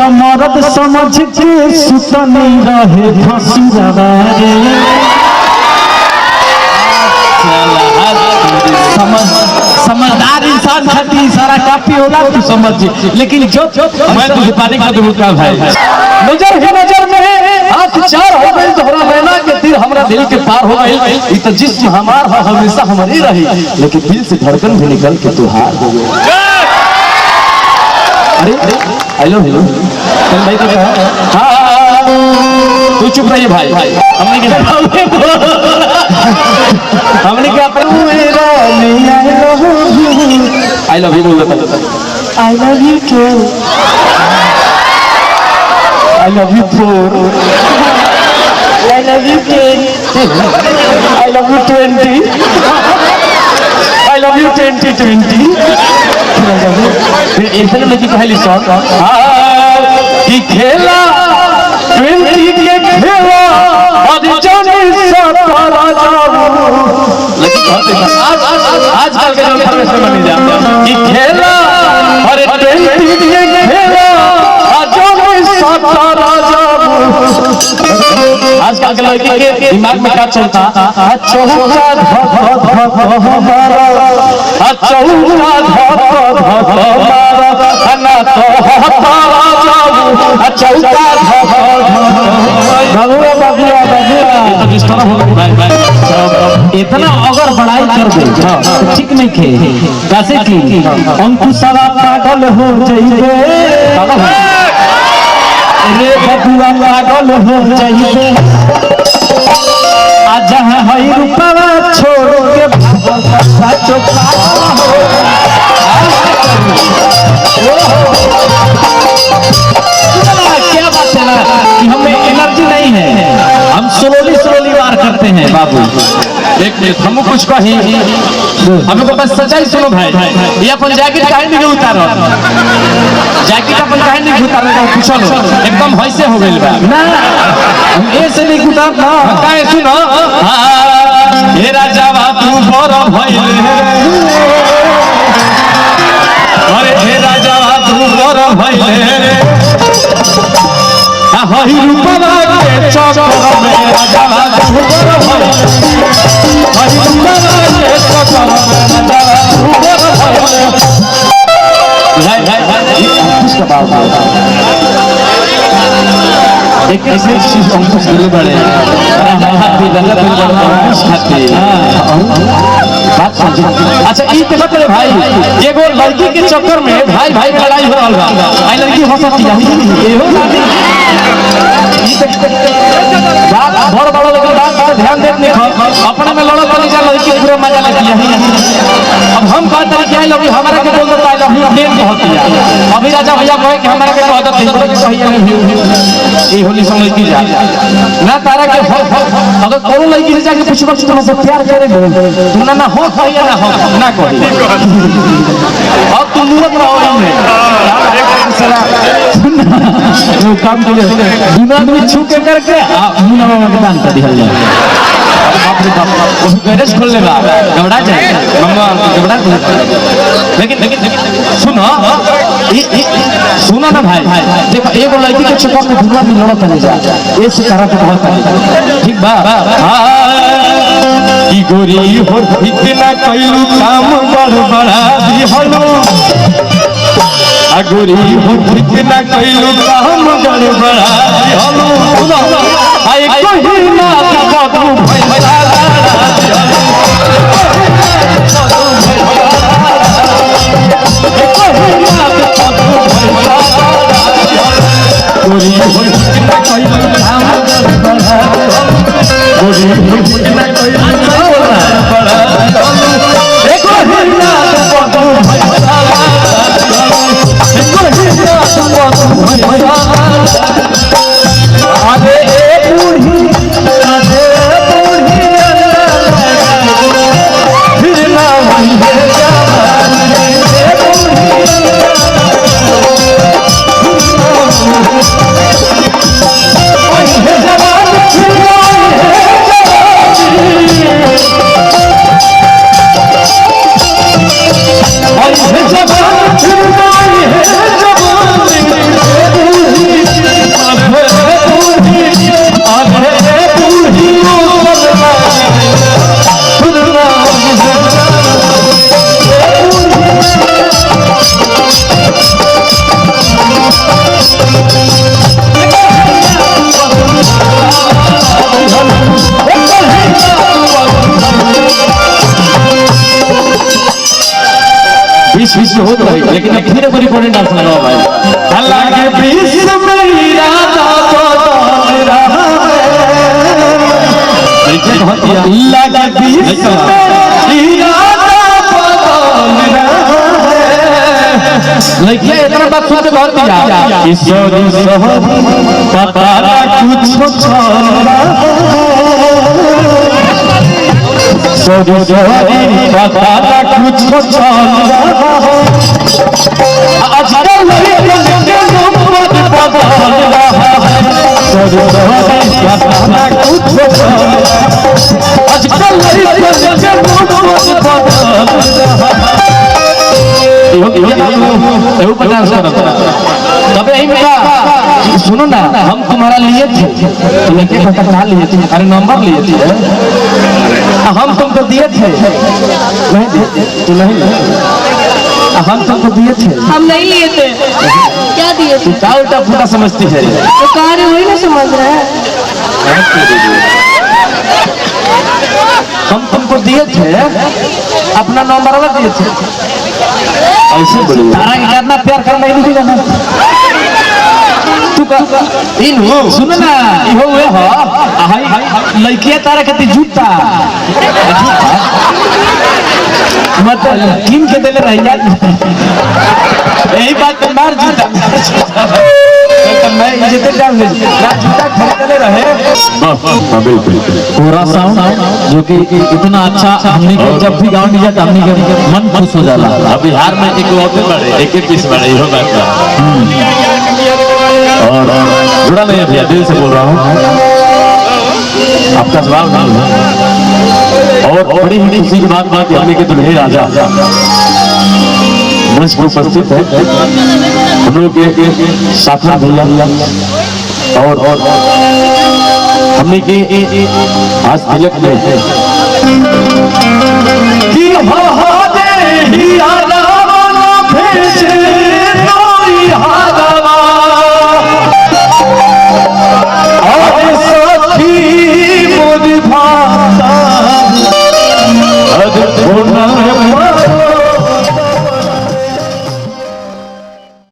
मरद समझ के सुतनी रहे समझदार इंसान खाती सारा काफी होला तू समझ, लेकिन जो मैं तुझे पानी का दूंगा भाई। नजर ही नजर में आँख चार हो गई, तोहरा नैना के तीर हमरा दिल के पार हो गई। ये तो जिस्म हमार हमेशा हमारी रही, लेकिन दिल से धड़कन भी निकल के तू हार हो गई। अरे हेलो हेलो चल भाई तो कहा हाँ तू चुप रही भाई। हमने क्या आई लव यू बोल रहा था। I love you two, I love you four, I love you 10, I love you 20, I love you 2020। ऐसे में की कहली सॉन्ग कि खेला 20 के खेला और जाने सब पारा जाओ। लेकिन आजकल के जो परमेश्वर बनी जाते कि खेला और 20 के खेला और जाने सब पारा जाओ। आजकल के लड़के के दिमाग में क्या चलता चौका इतना अगर बड़ाई कर दे ठीक नहीं खे कैसे की अंकुशवा पागल हो जाइए रे बबुआ पागल हो जाइए आज हई रूपवा छोड़ के क्या बात है ना कि हमें एनर्जी नहीं है, हम स्लोली स्लोली वार करते हैं बाबू। एक मिनट हम कुछ कही हमको बस सच्चाई सुनो भाई। ये अपन जैकेट काहे नहीं उतारो, जैकेट अपन काहे नहीं उतारो पूछो एकदम वैसे हो गइल बा ना हम ऐसे नहीं उतार ना काहे सुनो हे राजावा तू बड़ भइल अरे हे राजावा तू बड़ भइल हई रूपवा के चक्कर में राजावा तू बड़ भइल हई रूपवा के चक्कर में राजावा तू बड़ भइल। किसका बात है एक ऐसे चीज अंकुश दिले बड़े हाथी गलत बड़े अंकुश खाते बात समझ। अच्छा ई ते बतले भाई एगो लड़की के चक्कर में भाई भाई लड़ाई हो रहल बा, आई लड़की हंसती है एहो शादी ई ते बात बड़ बड़ लोग बात ध्यान देत नहीं अपने में लड़त नहीं जा लड़की पूरा मजा लेती है। अब हम बात करें क्या लड़की हमारा के बोल देता है लड़की प्रेम होती है। अभी राजा भैया कहे कि हमारा के कहता है के कहिए नहीं ई होली समय की जा ना तारा के अगर कोनो लड़की से जाके पूछबो तुमसे प्यार करे बोल तू ना हो कहिए ना हो ना कही और तू मुरत रहो में वो काम के दिमाग में छू के करके मुना मामा के दान कर दिया जाए। बाप रे बाप वो गैरेज खोल लेगा घबरा जाए मम्मा घबरा। लेकिन सुनो सुनो ना भाई देखो एगो लड़की के चक्कर में दुनिया में लड़त नहीं जा ऐसे करा तो बहुत ठीक बा की गोरी हो इतना कइलू काम बड़ा दिहलो गोरी हो इतना कइलू काम बड़ा दिहलो आई कहीं ना बाबू भैया गोरी हो इतना कइलू काम बड़ा बीच में होता है, लेकिन अब फिर कोई रिकॉर्डिंग डांस लगाओ भाई। हालांकि बीच में इरादा बदल रहा है, लगे बीच में इरादा बदल रहा है। लगे इतना बात सुनते बहुत दिया ईश्वरी सोहरी पता ना कुछ चल रहा है, सोहरी सोहरी पता ना कुछ चल रहा है। आजकल लड़के के मोहब्बत बदल रहा है, सोहरी सोहरी पता ना कुछ चल रहा है। आजकल लड़के के मोहब्बत बदल रहा है। तब यही बेटा सुनो ना, हम तुम्हारा लिए थे, लेके पता लिए थे, अरे नंबर लिए थे, हम तुमको दिए थे, नहीं तू नहीं, हम तुमको दिए थे, हम नहीं लिए थे। क्या दिए थे? क्या उल्टा फूटा समझती है, तो कहा रहे वही ना समझ रहे हैं। हम तुमको दिए थे, अपना नंबर वाला दिए थे, ऐसे बोलिए। तारा के कितना प्यार करना नहीं दिखेगा ना, तू का इन हो सुन ना, इहो वे हो हाय लड़किया तारा के जूता मतलब किन के देले रह जा, यही बात तो मार जूता तो मैं इज्जत जान ले ना, जूता खरीदले रहे। बिल्कुल पूरा साउंड जो कि इतना अच्छा, हमने के जब भी गाँव नहीं जाता हमने के मन खुश हो जाला। अब बिहार में एक होते बड़े एक पीस बड़े हो जाता, और जुड़ा नहीं है भैया, दिल से बोल रहा हूँ, आपका जवाब नहीं है। और बड़ी ही खुशी की बात कि हमने के दुल्हे राजा मंच पर उपस्थित है, हम लोग के साथी भैया, और हमने के आज तिलक में